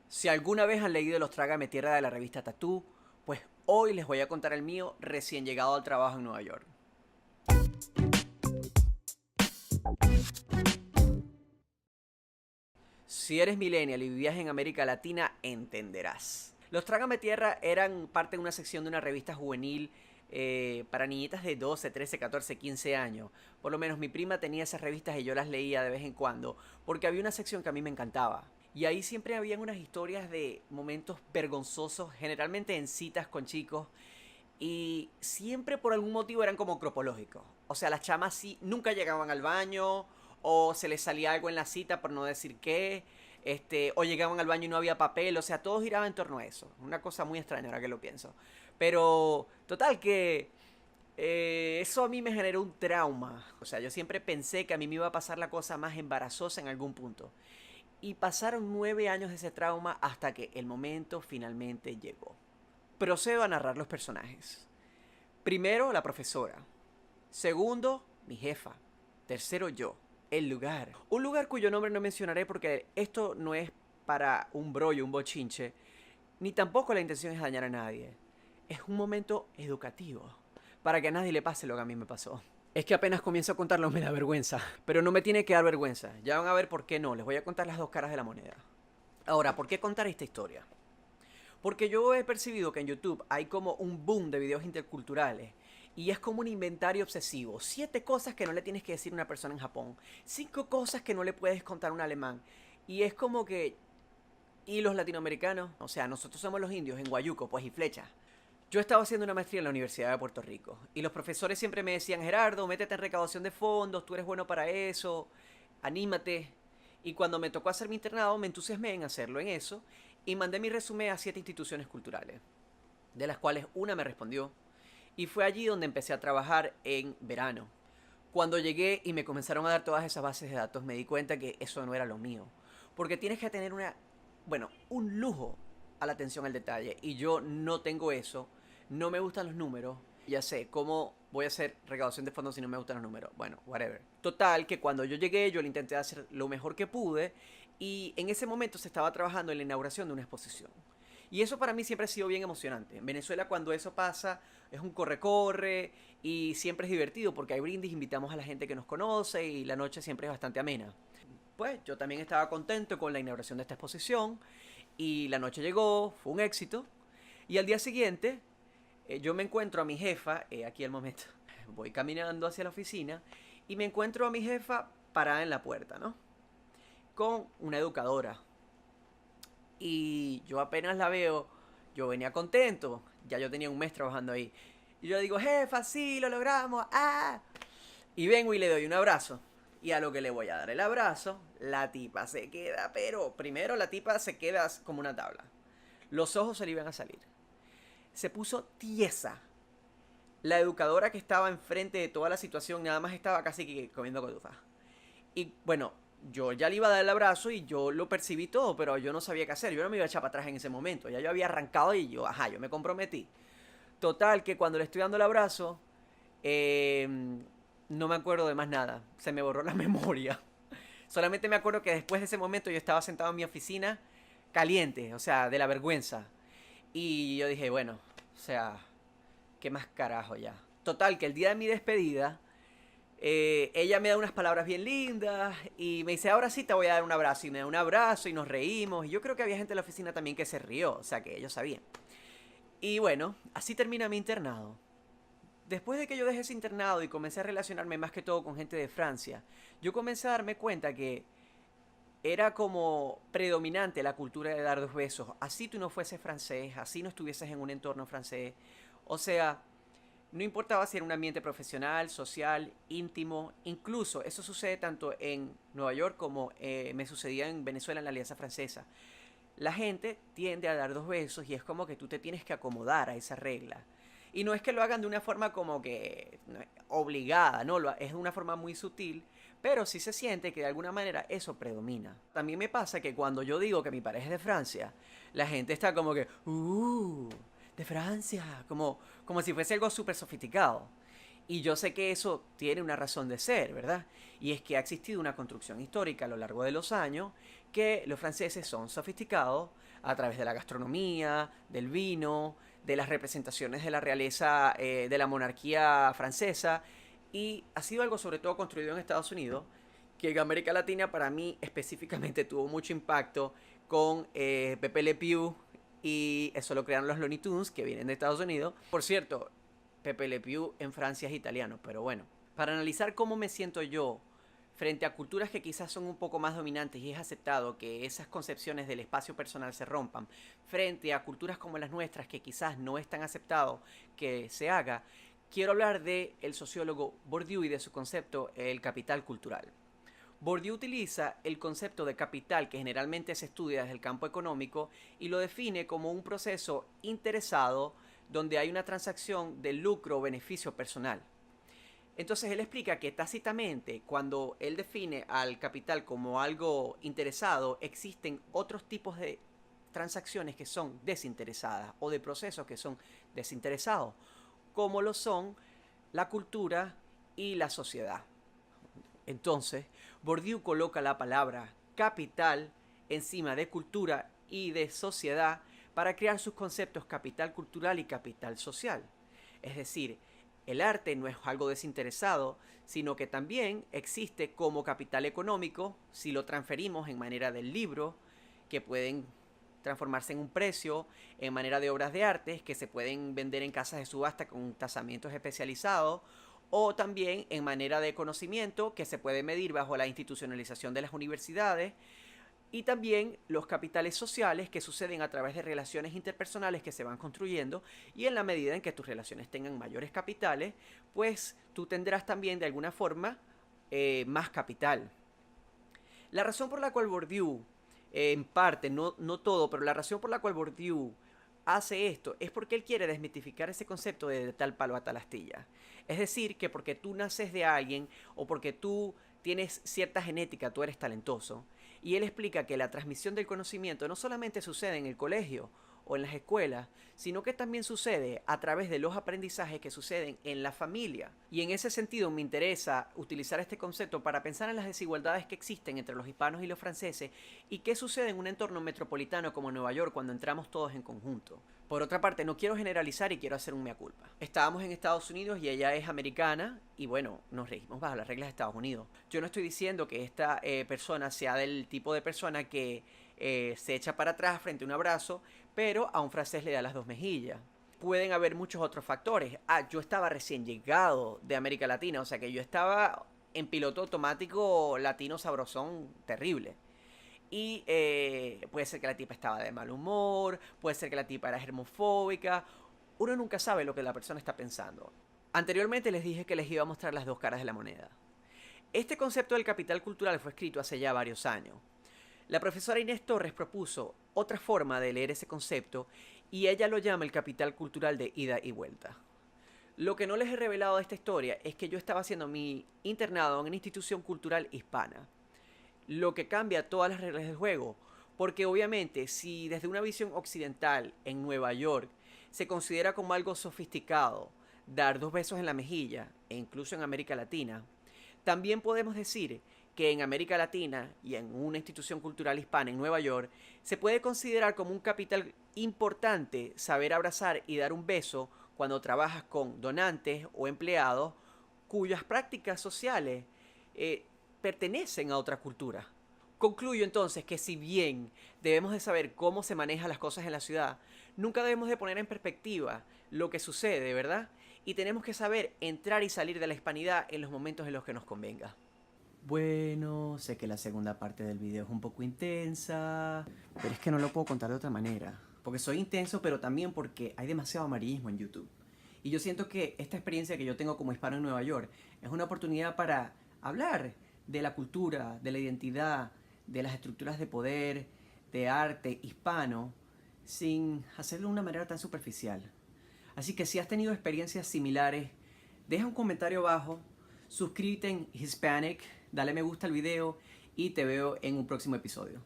Si alguna vez han leído Los Trágame Tierra de la revista Tattoo, pues hoy les voy a contar el mío recién llegado al trabajo en Nueva York. Si eres millennial y vivías en América Latina, entenderás. Los Trágame Tierra eran parte de una sección de una revista juvenil para niñitas de 12, 13, 14, 15 años. Por lo menos mi prima tenía esas revistas y yo las leía de vez en cuando, porque había una sección que a mí me encantaba. Y ahí siempre habían unas historias de momentos vergonzosos, generalmente en citas con chicos, y siempre por algún motivo eran como cropológicos. O sea, las chamas sí nunca llegaban al baño, o se les salía algo en la cita por no decir qué, o llegaban al baño y no había papel, o sea, todo giraba en torno a eso. Una cosa muy extraña ahora que lo pienso. Pero, total, que eso a mí me generó un trauma. O sea, yo siempre pensé que a mí me iba a pasar la cosa más embarazosa en algún punto. Y pasaron 9 años de ese trauma hasta que el momento finalmente llegó. Procedo a narrar los personajes. Primero, la profesora. Segundo, mi jefa. Tercero, yo. El lugar. Un lugar cuyo nombre no mencionaré porque esto no es para un brollo, un bochinche, ni tampoco la intención es dañar a nadie. Es un momento educativo, para que a nadie le pase lo que a mí me pasó. Es que apenas comienzo a contarlo me da vergüenza, pero no me tiene que dar vergüenza. Ya van a ver por qué no. Les voy a contar las dos caras de la moneda. Ahora, ¿por qué contar esta historia? Porque yo he percibido que en YouTube hay como un boom de videos interculturales. Y es como un inventario obsesivo. 7 cosas que no le tienes que decir a una persona en Japón. 5 cosas que no le puedes contar a un alemán. Y es como que... ¿Y los latinoamericanos? O sea, nosotros somos los indios en Guayuco, pues y flechas. Yo estaba haciendo una maestría en la Universidad de Puerto Rico. Y los profesores siempre me decían, Gerardo, métete en recaudación de fondos, tú eres bueno para eso, anímate. Y cuando me tocó hacer mi internado, me entusiasmé en hacerlo en eso y mandé mi resumen a 7 instituciones culturales, de las cuales una me respondió. Y fue allí donde empecé a trabajar en verano. Cuando llegué y me comenzaron a dar todas esas bases de datos, me di cuenta que eso no era lo mío. Porque tienes que tener un lujo a la atención al detalle. Y yo no tengo eso. No me gustan los números. Ya sé, ¿cómo voy a hacer recaudación de fondos si no me gustan los números? Bueno, whatever. Total, que cuando yo llegué, yo le intenté hacer lo mejor que pude. Y en ese momento se estaba trabajando en la inauguración de una exposición. Y eso para mí siempre ha sido bien emocionante. En Venezuela cuando eso pasa es un corre-corre y siempre es divertido porque hay brindis, invitamos a la gente que nos conoce y la noche siempre es bastante amena. Pues yo también estaba contento con la inauguración de esta exposición y la noche llegó, fue un éxito. Y al día siguiente yo me encuentro a mi jefa, aquí al momento, voy caminando hacia la oficina y me encuentro a mi jefa parada en la puerta, ¿no? Con una educadora. Y yo apenas la veo, yo venía contento, ya yo tenía un mes trabajando ahí. Y yo digo, jefa, sí, lo logramos, ¡ah! Y vengo y le doy un abrazo. Y a lo que le voy a dar el abrazo, la tipa se queda, pero primero la tipa se queda como una tabla. Los ojos se le iban a salir. Se puso tiesa. La educadora que estaba enfrente de toda la situación nada más estaba casi que comiendo cotufas. Y bueno, yo ya le iba a dar el abrazo y yo lo percibí todo, pero yo no sabía qué hacer. Yo no me iba a echar para atrás en ese momento. Ya yo había arrancado y yo, ajá, yo me comprometí. Total, que cuando le estoy dando el abrazo, eh, no me acuerdo de más nada. Se me borró la memoria. Solamente me acuerdo que después de ese momento yo estaba sentado en mi oficina caliente, o sea, de la vergüenza. Y yo dije, bueno, o sea, ¿qué más carajo ya? Total, que el día de mi despedida, ella me da unas palabras bien lindas y me dice, ahora sí te voy a dar un abrazo. Y me da un abrazo y nos reímos. Y yo creo que había gente en la oficina también que se rió, o sea que ellos sabían. Y bueno, así termina mi internado. Después de que yo dejé ese internado y comencé a relacionarme más que todo con gente de Francia, yo comencé a darme cuenta que era como predominante la cultura de dar 2 besos. Así tú no fueses francés, así no estuvieses en un entorno francés. O sea, no importaba si era un ambiente profesional, social, íntimo, incluso eso sucede tanto en Nueva York como me sucedía en Venezuela en la Alianza Francesa. La gente tiende a dar 2 besos y es como que tú te tienes que acomodar a esa regla. Y no es que lo hagan de una forma como que obligada, no, es de una forma muy sutil, pero sí se siente que de alguna manera eso predomina. También me pasa que cuando yo digo que mi pareja es de Francia, la gente está como que, de Francia, como si fuese algo súper sofisticado. Y yo sé que eso tiene una razón de ser, ¿verdad? Y es que ha existido una construcción histórica a lo largo de los años que los franceses son sofisticados a través de la gastronomía, del vino, de las representaciones de la realeza, de la monarquía francesa, y ha sido algo sobre todo construido en Estados Unidos, que en América Latina para mí específicamente tuvo mucho impacto con Pepe Le Pew, y eso lo crearon los Looney Tunes, que vienen de Estados Unidos. Por cierto, Pepe Le Pew en Francia es italiano, pero bueno, para analizar cómo me siento yo frente a culturas que quizás son un poco más dominantes y es aceptado que esas concepciones del espacio personal se rompan, frente a culturas como las nuestras que quizás no es tan aceptado que se haga, quiero hablar del sociólogo Bourdieu y de su concepto, el capital cultural. Bourdieu utiliza el concepto de capital que generalmente se estudia desde el campo económico y lo define como un proceso interesado donde hay una transacción de lucro o beneficio personal. Entonces él explica que tácitamente, cuando él define al capital como algo interesado, existen otros tipos de transacciones que son desinteresadas o de procesos que son desinteresados, como lo son la cultura y la sociedad. Entonces, Bourdieu coloca la palabra capital encima de cultura y de sociedad para crear sus conceptos capital cultural y capital social. Es decir, el arte no es algo desinteresado, sino que también existe como capital económico si lo transferimos en manera del libro, que pueden transformarse en un precio, en manera de obras de arte que se pueden vender en casas de subasta con tasamientos especializados, o también en manera de conocimiento que se puede medir bajo la institucionalización de las universidades, y también los capitales sociales que suceden a través de relaciones interpersonales que se van construyendo, y en la medida en que tus relaciones tengan mayores capitales, pues tú tendrás también de alguna forma más capital. La razón por la cual Bourdieu, en parte, no todo, pero la razón por la cual Bourdieu hace esto es porque él quiere desmitificar ese concepto de tal palo a tal astilla. Es decir, que porque tú naces de alguien o porque tú tienes cierta genética, tú eres talentoso. Y él explica que la transmisión del conocimiento no solamente sucede en el colegio o en las escuelas, sino que también sucede a través de los aprendizajes que suceden en la familia. Y en ese sentido me interesa utilizar este concepto para pensar en las desigualdades que existen entre los hispanos y los franceses y qué sucede en un entorno metropolitano como Nueva York cuando entramos todos en conjunto. Por otra parte, no quiero generalizar y quiero hacer un mea culpa. Estábamos en Estados Unidos y ella es americana y bueno, nos regimos bajo las reglas de Estados Unidos. Yo no estoy diciendo que esta persona sea del tipo de persona que se echa para atrás frente a un abrazo, pero a un francés le da las dos mejillas. Pueden haber muchos otros factores. Yo estaba recién llegado de América Latina, o sea que yo estaba en piloto automático latino sabrosón terrible. Y puede ser que la tipa estaba de mal humor, puede ser que la tipa era germofóbica. Uno nunca sabe lo que la persona está pensando. Anteriormente les dije que les iba a mostrar las dos caras de la moneda. Este concepto del capital cultural fue escrito hace ya varios años. La profesora Inés Torres propuso otra forma de leer ese concepto y ella lo llama el capital cultural de ida y vuelta. Lo que no les he revelado de esta historia es que yo estaba haciendo mi internado en una institución cultural hispana, lo que cambia todas las reglas del juego, porque obviamente si desde una visión occidental en Nueva York se considera como algo sofisticado dar dos besos en la mejilla, e incluso en América Latina, también podemos decir que en América Latina y en una institución cultural hispana en Nueva York se puede considerar como un capital importante saber abrazar y dar un beso cuando trabajas con donantes o empleados cuyas prácticas sociales pertenecen a otra cultura. Concluyo entonces que si bien debemos de saber cómo se manejan las cosas en la ciudad, nunca debemos de poner en perspectiva lo que sucede, ¿verdad? Y tenemos que saber entrar y salir de la hispanidad en los momentos en los que nos convenga. Bueno, sé que la segunda parte del video es un poco intensa, pero es que no lo puedo contar de otra manera. Porque soy intenso, pero también porque hay demasiado amarillismo en YouTube. Y yo siento que esta experiencia que yo tengo como hispano en Nueva York es una oportunidad para hablar de la cultura, de la identidad, de las estructuras de poder, de arte hispano, sin hacerlo de una manera tan superficial. Así que si has tenido experiencias similares, deja un comentario abajo, suscríbete en Hispanic, dale me gusta al video y te veo en un próximo episodio.